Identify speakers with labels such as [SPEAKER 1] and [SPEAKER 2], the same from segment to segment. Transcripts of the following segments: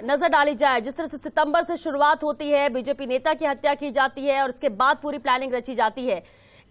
[SPEAKER 1] पर नजर डाली जाए, जिस तरह से सितंबर से शुरुआत होती है, बीजेपी नेता की हत्या की जाती है और उसके बाद पूरी प्लानिंग रची जाती है,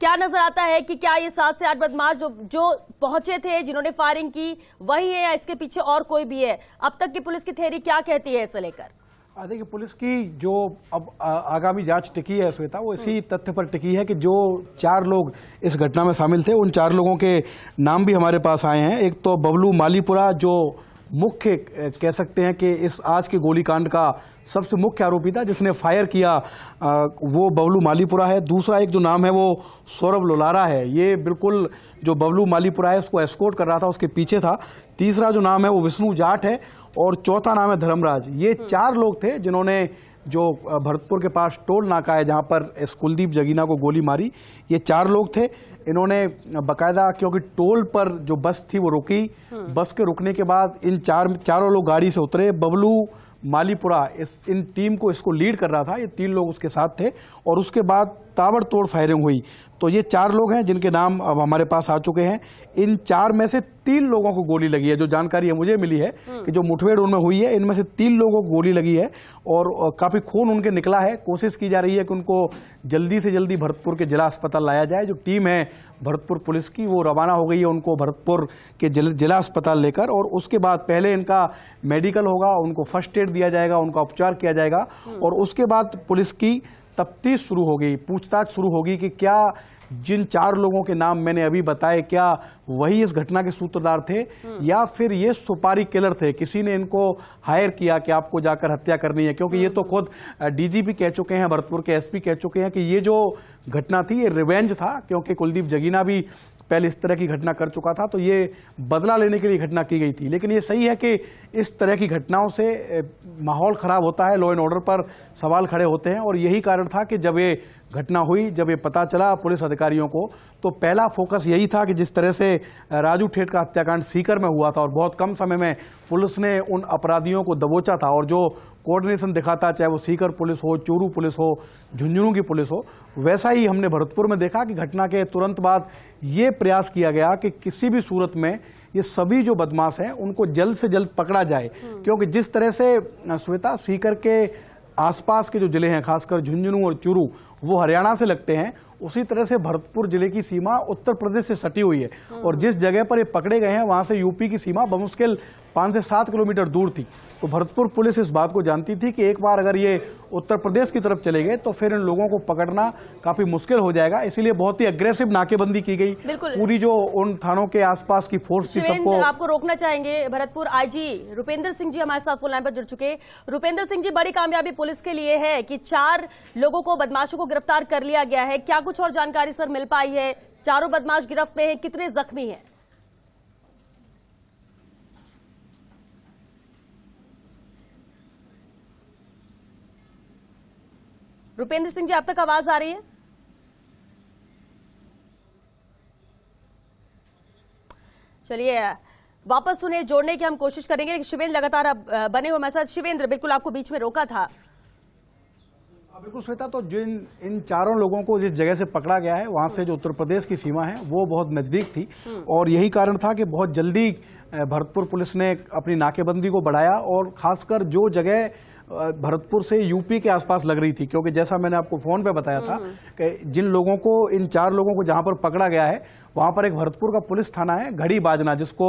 [SPEAKER 1] क्या नजर आता है कि क्या ये 7 से 8 बदमाश जो पहुंचे थे, जिन्होंने फायरिंग की, वही है या इसके पीछे और कोई भी है? अब तक की पुलिस की थ्योरी क्या कहती है इसे लेकर?
[SPEAKER 2] देखिए, पुलिस की जो अब आगामी जांच टिकी है श्वेता, वो इसी तथ्य पर टिकी है कि जो 4 लोग इस घटना में शामिल थे, उन 4 लोगों के नाम भी हमारे पास आए हैं। एक तो बबलू मालीपुरा, जो मुख्य कह सकते हैं कि इस आज के गोलीकांड का सबसे मुख्य आरोपी था, जिसने फायर किया, वो बबलू मालीपुरा है। दूसरा एक जो नाम है वो सौरभ लोलारा है, ये बिल्कुल जो बबलू मालीपुरा है उसको एस्कॉर्ट कर रहा था, उसके पीछे था। तीसरा जो नाम है वो विष्णु जाट है और चौथा नाम है धर्मराज। ये 4 लोग थे जिन्होंने जो भरतपुर के पास टोल नाका है जहां पर इस कुलदीप जगीना को गोली मारी, ये 4 लोग थे। इन्होंने बकायदा, क्योंकि टोल पर जो बस थी वो रुकी, बस के रुकने के बाद इन चारों लोग गाड़ी से उतरे। बबलू मालीपुरा इन टीम को इसको लीड कर रहा था, ये 3 लोग उसके साथ थे और उसके बाद ताबड़तोड़ फायरिंग हुई। तो ये 4 लोग हैं जिनके नाम अब हमारे पास आ चुके हैं। इन 4 में से 3 लोगों को गोली लगी है। जो जानकारी मुझे मिली है कि जो मुठभेड़ उनमें हुई है, इनमें से 3 लोगों को गोली लगी है और काफी खून उनके निकला है। कोशिश की जा रही है कि उनको जल्दी से जल्दी भरतपुर के जिला अस्पताल लाया जाए। जो टीम है भरतपुर पुलिस की, वो रवाना हो गई है उनको भरतपुर के जिला अस्पताल लेकर, और उसके बाद पहले इनका मेडिकल होगा, उनको फर्स्ट एड दिया जाएगा, उनका उपचार किया जाएगा और उसके बाद पुलिस की तफ्तीश शुरू होगी, पूछताछ शुरू होगी कि क्या जिन 4 लोगों के नाम मैंने अभी बताए, क्या वही इस घटना के सूत्रधार थे या फिर ये सुपारी किलर थे, किसी ने इनको हायर किया कि आपको जाकर हत्या करनी है। क्योंकि ये तो खुद डीजीपी कह चुके हैं, भरतपुर के एसपी कह चुके हैं कि ये जो घटना थी ये रिवेंज था, क्योंकि कुलदीप जगीना भी पहले इस तरह की घटना कर चुका था, तो ये बदला लेने के लिए घटना की गई थी। लेकिन ये सही है कि इस तरह की घटनाओं से माहौल खराब होता है, लॉ एंड ऑर्डर पर सवाल खड़े होते हैं और यही कारण था कि जब ये घटना हुई, जब ये पता चला पुलिस अधिकारियों को, तो पहला फोकस यही था कि जिस तरह से राजू ठेठ का हत्याकांड सीकर में हुआ था और बहुत कम समय में पुलिस ने उन अपराधियों को दबोचा था और जो कोऑर्डिनेशन दिखाता, चाहे वो सीकर पुलिस हो, चूरू पुलिस हो, झुंझुनू की पुलिस हो, वैसा ही हमने भरतपुर में देखा कि घटना के तुरंत बाद ये प्रयास किया गया कि किसी भी सूरत में ये सभी जो बदमाश हैं उनको जल्द से जल्द पकड़ा जाए। क्योंकि जिस तरह से श्वेता, सीकर के आसपास के जो जिले हैं, खासकर झुंझुनू और चूरू, वो हरियाणा से लगते हैं, उसी तरह से भरतपुर जिले की सीमा उत्तर प्रदेश से सटी हुई है और जिस जगह पर ये पकड़े गए हैं वहां से यूपी की सीमा बमुश्किल 5 से 7 किलोमीटर दूर थी। तो भरतपुर पुलिस इस बात को जानती थी कि एक बार अगर ये उत्तर प्रदेश की तरफ चले गए तो फिर इन लोगों को पकड़ना काफी मुश्किल हो जाएगा, इसीलिए बहुत ही अग्रेसिव नाकेबंदी की गई। पूरी जो उन थानों के आसपास की फोर्स थी, सबको
[SPEAKER 1] आपको रोकना चाहेंगे। भरतपुर आईजी रुपेंद्र सिंह जी हमारे साथ फोन लाइन पर जुड़ चुके। रुपेंद्र सिंह जी, बड़ी कामयाबी पुलिस के लिए है कि 4 लोगों को, बदमाशों को गिरफ्तार कर लिया गया है। क्या कुछ और जानकारी सर मिल पाई है? 4 बदमाश गिरफ्त में हैं, कितने जख्मी हैं? रुपेंद्र सिंह जी, आप तक आवाज आ रही है? चलिए वापस उन्हें जोड़ने की हम कोशिश करेंगे। शिवेंद्र लगातार बने हुए हमारे साथ। शिवेंद्र, बिल्कुल आपको बीच में रोका था।
[SPEAKER 2] बिल्कुल श्वेता, तो जिन इन 4 लोगों को जिस जगह से पकड़ा गया है वहां से जो उत्तर प्रदेश की सीमा है वो बहुत नजदीक थी और यही कारण था कि बहुत जल्दी भरतपुर पुलिस ने अपनी नाकेबंदी को बढ़ाया और खासकर जो जगह भरतपुर से यूपी के आसपास लग रही थी, क्योंकि जैसा मैंने आपको फोन पे बताया था कि जिन लोगों को, इन 4 लोगों को जहां पर पकड़ा गया है वहां पर एक भरतपुर का पुलिस थाना है, घड़ी बाजना, जिसको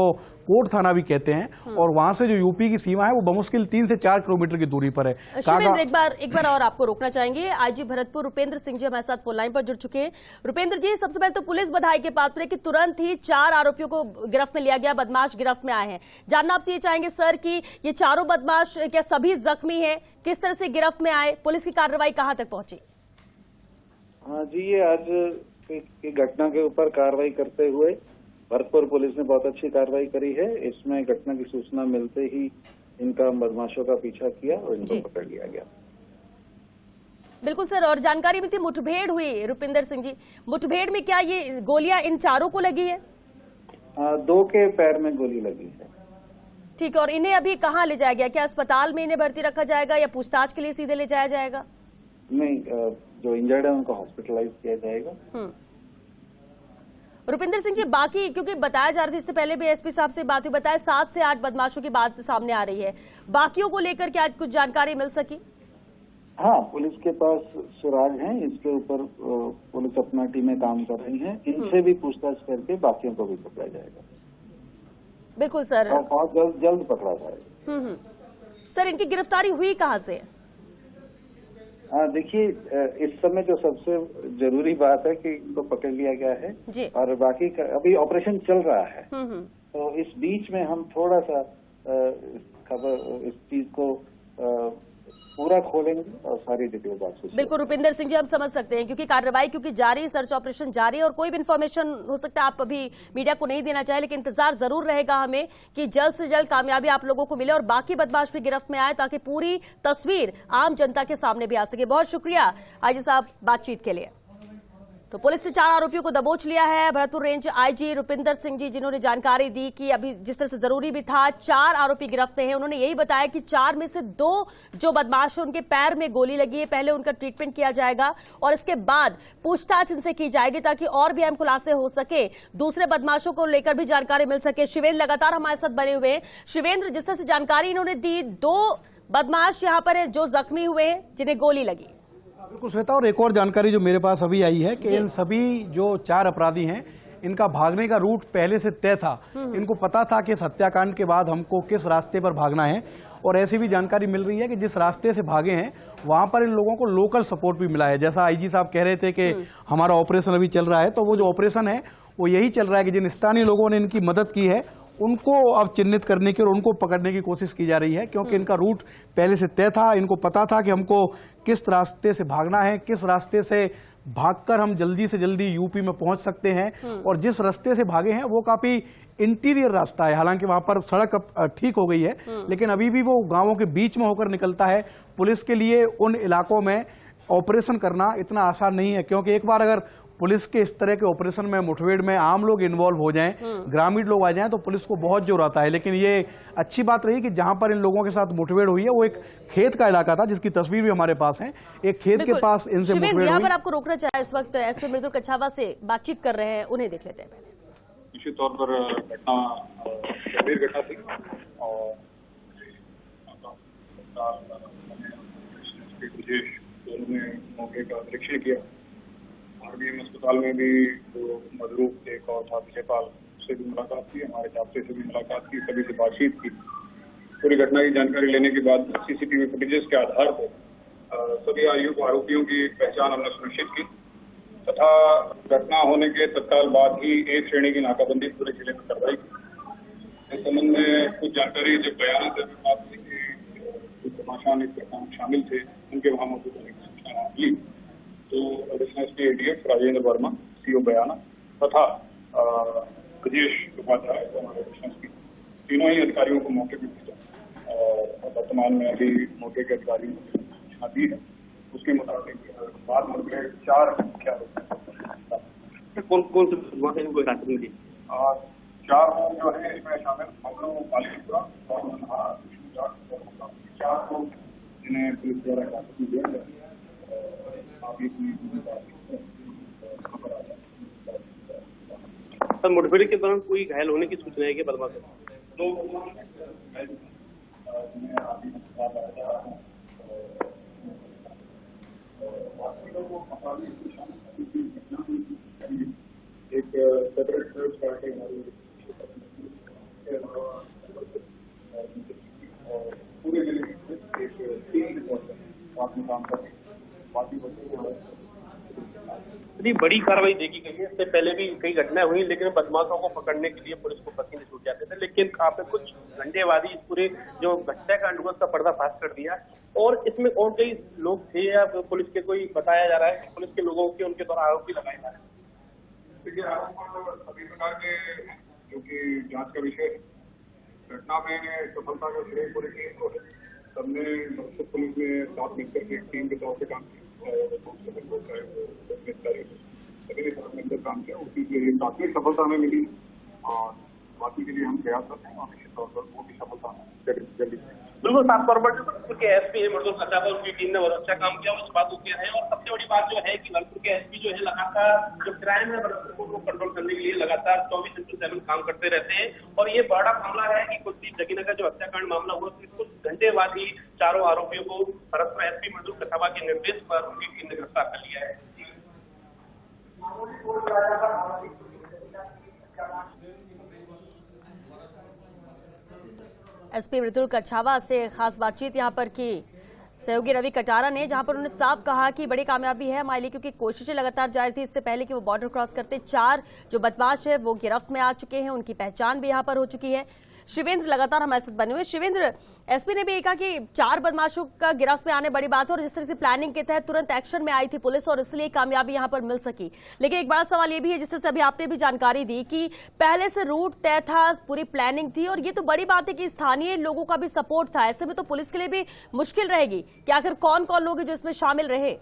[SPEAKER 2] कोर्ट थाना भी कहते हैं, और वहां से जो यूपी की सीमा है वो बमुश्किल 3 से 4 किलोमीटर की दूरी पर है।
[SPEAKER 1] एक बार और आपको रोकना चाहेंगे। आईजी भरतपुर रुपेंद्र सिंह जी हमारे साथ फोन लाइन पर जुड़ चुके हैं। रुपेंद्र जी, सबसे पहले तो पुलिस बधाई के पात्र है कि तुरंत ही 4 आरोपियों को गिरफ्त में लिया गया, बदमाश गिरफ्त में आए हैं। जानना आपसे ये चाहेंगे सर कि ये 4 बदमाश क्या सभी जख्मी हैं? किस तरह से गिरफ्त में आए? पुलिस की कार्रवाई कहां तक पहुंची?
[SPEAKER 3] हाँ जी, ये आज की घटना के ऊपर कार्रवाई करते हुए भरतपुर पुलिस ने बहुत अच्छी कार्रवाई करी है। इसमें घटना की सूचना मिलते ही इनका बदमाशों का पीछा किया और इनको पकड़ लिया गया।
[SPEAKER 1] बिल्कुल सर, और जानकारी में थी मुठभेड़ हुई। रुपिंदर सिंह जी, मुठभेड़ में क्या ये गोलियां इन 4 को लगी है?
[SPEAKER 3] 2 के पैर में गोली लगी है।
[SPEAKER 1] ठीक है, और इन्हें अभी कहाँ ले जाया गया? क्या अस्पताल में इन्हें भर्ती रखा जाएगा या पूछताछ के लिए सीधे ले जाया जाएगा?
[SPEAKER 3] नहीं, जो इंजर्ड है उनको हॉस्पिटलाइज किया जाएगा।
[SPEAKER 1] रुपिंदर सिंह जी, बाकी क्योंकि बताया जा रहा था, इससे पहले भी एसपी साहब से बात हुई, बताया 7 से 8 बदमाशों की बात सामने आ रही है, बाकियों को लेकर क्या कुछ जानकारी मिल सकी?
[SPEAKER 3] हाँ, पुलिस के पास सुराग हैं, इसके ऊपर पुलिस अपना टीमें काम कर रही हैं, इनसे भी पूछताछ करके बाकियों को भी पकड़ा जाएगा।
[SPEAKER 1] बिल्कुल सर,
[SPEAKER 3] और बहुत जल्द पकड़ा जाएगा।
[SPEAKER 1] सर, इनकी गिरफ्तारी हुई कहाँ से?
[SPEAKER 3] देखिए, इस समय जो सबसे जरूरी बात है कि इनको पकड़ लिया गया है
[SPEAKER 1] जी।
[SPEAKER 3] और बाकी अभी ऑपरेशन चल रहा है। तो इस बीच में हम थोड़ा सा खबर इस चीज को पूरा खोलेंगे और सारी डिटेल आपसे।
[SPEAKER 1] बिल्कुल रुपिंदर सिंह जी, हम समझ सकते हैं क्योंकि कार्रवाई जारी, सर्च ऑपरेशन जारी है और कोई भी इन्फॉर्मेशन हो सकता है आप अभी मीडिया को नहीं देना चाहे, लेकिन इंतजार जरूर रहेगा हमें कि जल्द से जल्द कामयाबी आप लोगों को मिले और बाकी बदमाश भी गिरफ्त में आए ताकि पूरी तस्वीर आम जनता के सामने भी आ सके। बहुत शुक्रिया आईजी साहब बातचीत के लिए। तो पुलिस ने 4 आरोपियों को दबोच लिया है। भरतपुर रेंज आईजी रुपिंदर सिंह जी, जिन्होंने जानकारी दी कि अभी जिस तरह से जरूरी भी था, 4 आरोपी गिरफ्त में हैं। उन्होंने यही बताया कि 4 में से 2 जो बदमाश हैं उनके पैर में गोली लगी है, पहले उनका ट्रीटमेंट किया जाएगा और इसके बाद पूछताछ इनसे की जाएगी ताकि और भी अहम खुलासे हो सके, दूसरे बदमाशों को लेकर भी जानकारी मिल सके। शिवेंद्र लगातार हमारे साथ बने हुए हैं। शिवेंद्र, जिस तरह से जानकारी इन्होंने दी, 2 बदमाश यहाँ पर है जो जख्मी हुए, जिन्हें गोली लगी।
[SPEAKER 2] बिल्कुल श्वेता, और एक और जानकारी जो मेरे पास अभी आई है कि इन सभी जो 4 अपराधी हैं, इनका भागने का रूट पहले से तय था। इनको पता था कि इस हत्याकांड के बाद हमको किस रास्ते पर भागना है और ऐसी भी जानकारी मिल रही है कि जिस रास्ते से भागे हैं वहां पर इन लोगों को लोकल सपोर्ट भी मिला है। जैसा आईजी साहब कह रहे थे कि हमारा ऑपरेशन अभी चल रहा है, तो वो जो ऑपरेशन है वो यही चल रहा है कि जिन स्थानीय लोगों ने इनकी मदद की है उनको अब चिन्हित करने की और उनको पकड़ने की कोशिश की जा रही है, क्योंकि इनका रूट पहले से तय था। इनको पता था कि हमको किस रास्ते से भागना है, किस रास्ते से भागकर हम जल्दी से जल्दी यूपी में पहुंच सकते हैं। और जिस रास्ते से भागे हैं वो काफी इंटीरियर रास्ता है, हालांकि वहां पर सड़क ठीक हो गई है, लेकिन अभी भी वो गांवों के बीच में होकर निकलता है। पुलिस के लिए उन इलाकों में ऑपरेशन करना इतना आसान नहीं है, क्योंकि एक बार अगर पुलिस के इस तरह के ऑपरेशन में, मुठभेड़ में आम लोग इन्वॉल्व हो जाएं, ग्रामीण लोग आ जाएं, तो पुलिस को बहुत जोर आता है। लेकिन ये अच्छी बात रही कि जहां पर इन लोगों के साथ मुठभेड़ हुई है वो एक खेत का इलाका था, जिसकी तस्वीर भी हमारे पास है। एक खेत के पास इनसे मुठभेड़
[SPEAKER 1] यहाँ
[SPEAKER 2] हुई।
[SPEAKER 1] पर आपको रोकना चाहे, इस वक्त एसपी मृदुल कछावा से बातचीत कर रहे हैं, उन्हें देख लेते हैं।
[SPEAKER 4] निश्चित तौर पर घटना गंभीर घटना थी और उन्होंने मौके का निरीक्षण किया। आरबीएम अस्पताल में भी जो मजरूफ एक और था विजयपाल, उससे भी मुलाकात की, हमारे जाब्ते से भी मुलाकात की, सभी से बातचीत की। पूरी घटना की जानकारी लेने के बाद सीसीटीवी फुटेजेस के आधार पर सभी आरोपियों की पहचान हमने सुनिश्चित की तथा घटना होने के तत्काल बाद ही 1 श्रेणी की नाकाबंदी पूरे जिले में करवाई। इस संबंध में कुछ जानकारी जब बयान से बात हुई कि कुछ तमाशान इस घटना में शामिल थे, उनके वहां मौजूद होने की सूचना मिली, तो additional SP ADF Rajendra Verma, CO Bayana तथा ब्रजेश उपाध्याय, हमारे एडिशनल एसपी, तीनों ही अधिकारियों को मौके पर भेजा और वर्तमान में अभी मौके के अधिकारियों को सूचना दी है। उसके मुताबिक बाद में 4 मुख्य
[SPEAKER 5] कौन कौन से कोई जानकारी मिली?
[SPEAKER 4] 4 लोग जो है इसमें शामिल, बबलू मालिकपुरा और 4 लोग जिन्हें पुलिस द्वारा हिरासत में लिया गया।
[SPEAKER 5] सर, मुठभेड़ के दौरान कोई घायल होने की सूचना है कि बदमाश?
[SPEAKER 4] 2 एक सेपरेट सर्च पार्टी पूरे जिले में एक टीम रिपोर्ट में काम कर रही है। बाकी
[SPEAKER 5] इतनी बड़ी कार्रवाई देखी गई है। इससे पहले भी कई घटनाएं हुई, लेकिन बदमाशों को पकड़ने के लिए पुलिस को पसीने छूट जाते थे, लेकिन आपने कुछ घंटे बाद ही पूरे जो हत्याकांड हुआ उसका पर्दाफाश कर दिया। और इसमें और कई लोग थे या पुलिस के, कोई बताया जा रहा है कि पुलिस के लोगों के उनके द्वारा आरोप भी लगाए जा रहे हैं?
[SPEAKER 4] देखिए, आरोप सभी प्रकार के जो कि जांच का विषय है। घटना में सफलता का श्रेय पूरी टीम को है। सबने पुलिस में साथ मिलकर के टीम के तौर पर काम किया, सभी ने साथ मिलकर काम किया। उसकी प्राथमिक सफलता हमें मिली और बाकी के लिए हम प्रयास करते हैं और निश्चित तौर पर वो भी सफलता जल्दी
[SPEAKER 5] बिल्कुल साफ तौर पर जो भरतपुर के एसपी है मृदुल कछावा, उनकी टीम ने बहुत अच्छा काम किया, उस बात को किया है। और सबसे बड़ी बात जो है कि भरतपुर के एसपी जो है लगातार जो क्राइम है भरतपुर को कंट्रोल करने के लिए लगातार 24/7 काम करते रहते हैं। और ये बड़ा मामला है कि कुलदीप जगीना का जो हत्याकांड मामला हुआ उसके कुछ घंटे बाद ही चारों आरोपियों को भरतपुर एसपी मृदुल कछावा के निर्देश पर उनकी टीम ने गिरफ्तार कर लिया है।
[SPEAKER 1] एसपी मृदुल कछावा से खास बातचीत यहां पर की सहयोगी रवि कटारा ने, जहां पर उन्होंने साफ कहा कि बड़ी कामयाबी है हमारे लिए, क्योंकि कोशिशें लगातार जारी थी इससे पहले कि वो बॉर्डर क्रॉस करते। 4 जो बदमाश है वो गिरफ्त में आ चुके हैं, उनकी पहचान भी यहां पर हो चुकी है। शिवेंद्र लगातार हमारे साथ बने हुए। शिवेंद्र, एसपी ने भी ये कहा कि 4 बदमाशों का गिरफ्त में आने बड़ी बात है और जिस तरह से प्लानिंग के तहत तुरंत एक्शन में आई थी पुलिस और इसलिए कामयाबी यहां पर मिल सकी। लेकिन एक बड़ा सवाल ये भी है, जिस तरह से अभी आपने भी जानकारी दी कि पहले से रूट तय था, पूरी प्लानिंग थी, और ये तो बड़ी बात है कि स्थानीय लोगों का भी सपोर्ट था। ऐसे में तो पुलिस के लिए भी मुश्किल रहेगी कि आखिर कौन कौन लोग जो इसमें शामिल रहे।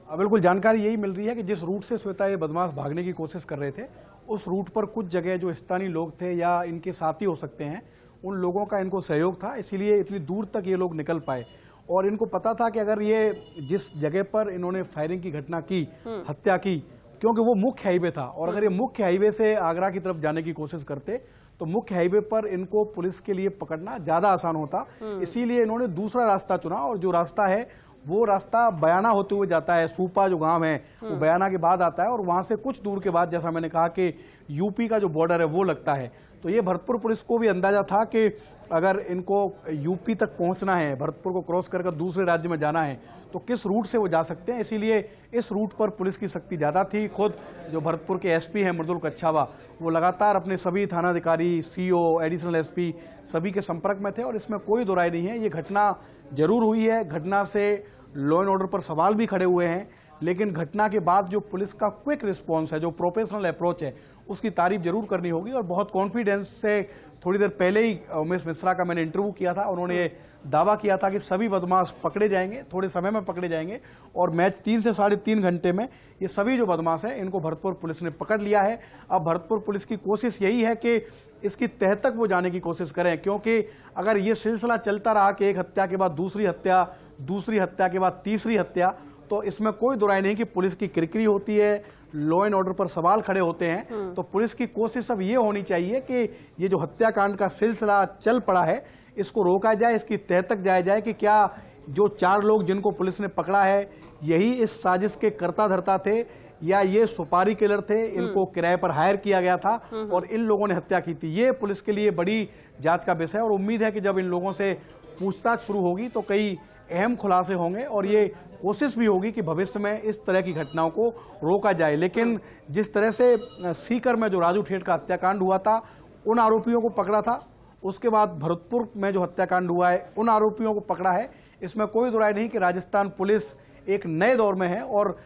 [SPEAKER 2] बिल्कुल जानकारी यही मिल रही है कि जिस रूट से श्वेता ये बदमाश भागने की कोशिश कर रहे थे, उस रूट पर कुछ जगह जो स्थानीय लोग थे या इनके साथी हो सकते हैं, उन लोगों का इनको सहयोग था, इसीलिए इतनी दूर तक ये लोग निकल पाए। और इनको पता था कि अगर ये जिस जगह पर इन्होंने फायरिंग की घटना की, हत्या की, क्योंकि वो मुख्य हाईवे था, और अगर ये मुख्य हाईवे से आगरा की तरफ जाने की कोशिश करते तो मुख्य हाईवे पर इनको पुलिस के लिए पकड़ना ज्यादा आसान होता। इसीलिए इन्होंने दूसरा रास्ता चुना, और जो रास्ता है वो रास्ता बयाना होते हुए जाता है। सूपा जो गांव है वो बयाना के बाद आता है, और वहां से कुछ दूर के बाद, जैसा मैंने कहा कि यूपी का जो बॉर्डर है वो लगता है। तो ये भरतपुर पुलिस को भी अंदाजा था कि अगर इनको यूपी तक पहुंचना है, भरतपुर को क्रॉस करके दूसरे राज्य में जाना है, तो किस रूट से वो जा सकते हैं। इसीलिए इस रूट पर पुलिस की सख्ती ज्यादा थी। खुद जो भरतपुर के एसपी हैं मृदुल कछावा, वो लगातार अपने सभी थानाधिकारी, सीओ, एडिशनल एसपी सभी के संपर्क में थे, और इसमें कोई दो राय नहीं है। ये घटना जरूर हुई है, घटना से लॉ एंड ऑर्डर पर सवाल भी खड़े हुए हैं, लेकिन घटना के बाद जो पुलिस का क्विक रिस्पॉन्स है, जो प्रोफेशनल अप्रोच है, उसकी तारीफ जरूर करनी होगी। और बहुत कॉन्फिडेंस से थोड़ी देर पहले ही उमेश मिश्रा का मैंने इंटरव्यू किया था, उन्होंने ये दावा किया था कि सभी बदमाश पकड़े जाएंगे, थोड़े समय में पकड़े जाएंगे, और मैच 3 से 3.5 घंटे में ये सभी जो बदमाश हैं इनको भरतपुर पुलिस ने पकड़ लिया है। अब भरतपुर पुलिस की कोशिश यही है कि इसकी तह तक वो जाने की कोशिश करें, क्योंकि अगर ये सिलसिला चलता रहा कि एक हत्या के बाद दूसरी हत्या, दूसरी हत्या के बाद तीसरी हत्या, तो इसमें कोई दुराई नहीं कि पुलिस की किरकिरी होती है, लॉ एंड ऑर्डर पर सवाल खड़े होते हैं। तो पुलिस की कोशिश अब ये होनी चाहिए कि ये जो हत्याकांड का सिलसिला चल पड़ा है इसको रोका जाए, इसकी तह तक जाया जाए कि क्या जो 4 लोग जिनको पुलिस ने पकड़ा है यही इस साजिश के कर्ता धर्ता थे, या ये सुपारी किलर थे, इनको किराए पर हायर किया गया था और इन लोगों ने हत्या की थी। ये पुलिस के लिए बड़ी जांच का विषय है, और उम्मीद है कि जब इन लोगों से पूछताछ शुरू होगी तो कई अहम खुलासे होंगे, और ये कोशिश भी होगी कि भविष्य में इस तरह की घटनाओं को रोका जाए। लेकिन जिस तरह से सीकर में जो राजू ठेठ का हत्याकांड हुआ था, उन आरोपियों को पकड़ा था, उसके बाद भरतपुर में जो हत्याकांड हुआ है उन आरोपियों को पकड़ा है, इसमें कोई दुराई नहीं कि राजस्थान पुलिस एक नए दौर में है। और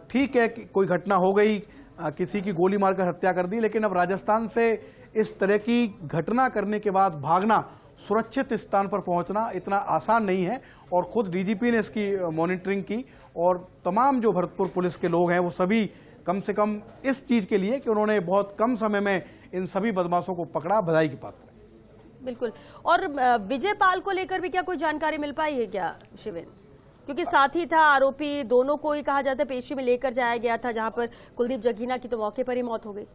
[SPEAKER 2] ठीक है कि कोई घटना हो गई, किसी की गोली मारकर हत्या कर दी, लेकिन अब राजस्थान से इस तरह की घटना करने के बाद भागना, सुरक्षित स्थान पर पहुंचना इतना आसान नहीं है। और खुद डीजीपी ने इसकी मॉनिटरिंग की, और तमाम जो भरतपुर पुलिस के लोग हैं वो सभी कम से कम इस चीज के लिए कि उन्होंने बहुत कम समय में इन सभी बदमाशों को पकड़ा, बधाई की पात्र है।
[SPEAKER 1] बिल्कुल। और विजय पाल को लेकर भी क्या कोई जानकारी मिल पाई है क्या शिवेंद्र? क्योंकि साथी था, आरोपी, दोनों को ही कहा जाता है पेशी में लेकर जाया गया था, जहां पर कुलदीप जगीना की तो मौके पर ही मौत हो गई।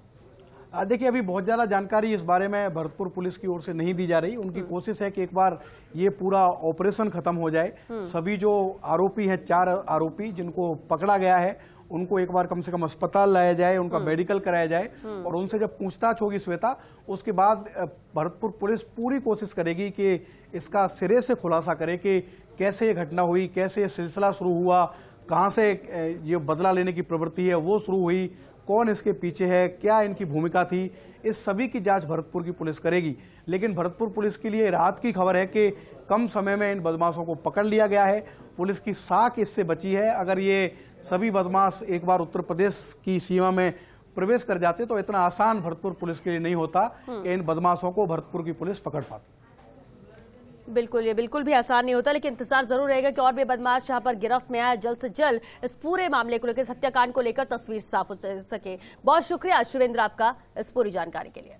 [SPEAKER 2] देखिए, अभी बहुत ज्यादा जानकारी इस बारे में भरतपुर पुलिस की ओर से नहीं दी जा रही। उनकी कोशिश है कि एक बार ये पूरा ऑपरेशन खत्म हो जाए, सभी जो आरोपी हैं, 4 आरोपी जिनको पकड़ा गया है, उनको एक बार कम से कम अस्पताल लाया जाए, उनका मेडिकल कराया जाए, और उनसे जब पूछताछ होगी श्वेता, उसके बाद भरतपुर पुलिस पूरी कोशिश करेगी कि इसका सिरे से खुलासा करे कि कैसे ये घटना हुई, कैसे ये सिलसिला शुरू हुआ, कहां से ये बदला लेने की प्रवृत्ति है वो शुरू हुई, कौन इसके पीछे है, क्या इनकी भूमिका थी, इस सभी की जांच भरतपुर की पुलिस करेगी। लेकिन भरतपुर पुलिस के लिए राहत की खबर है कि कम समय में इन बदमाशों को पकड़ लिया गया है, पुलिस की साख इससे बची है। अगर ये सभी बदमाश एक बार उत्तर प्रदेश की सीमा में प्रवेश कर जाते तो इतना आसान भरतपुर पुलिस के लिए नहीं होता कि इन बदमाशों को भरतपुर की पुलिस पकड़ पाती।
[SPEAKER 1] बिल्कुल, ये बिल्कुल भी आसान नहीं होता, लेकिन इंतजार जरूर रहेगा कि और भी बदमाश यहाँ पर गिरफ्त में आए, जल्द से जल्द इस पूरे मामले को लेकर, इस हत्याकांड को लेकर तस्वीर साफ हो सके। बहुत शुक्रिया शिवेंद्र आपका इस पूरी जानकारी के लिए।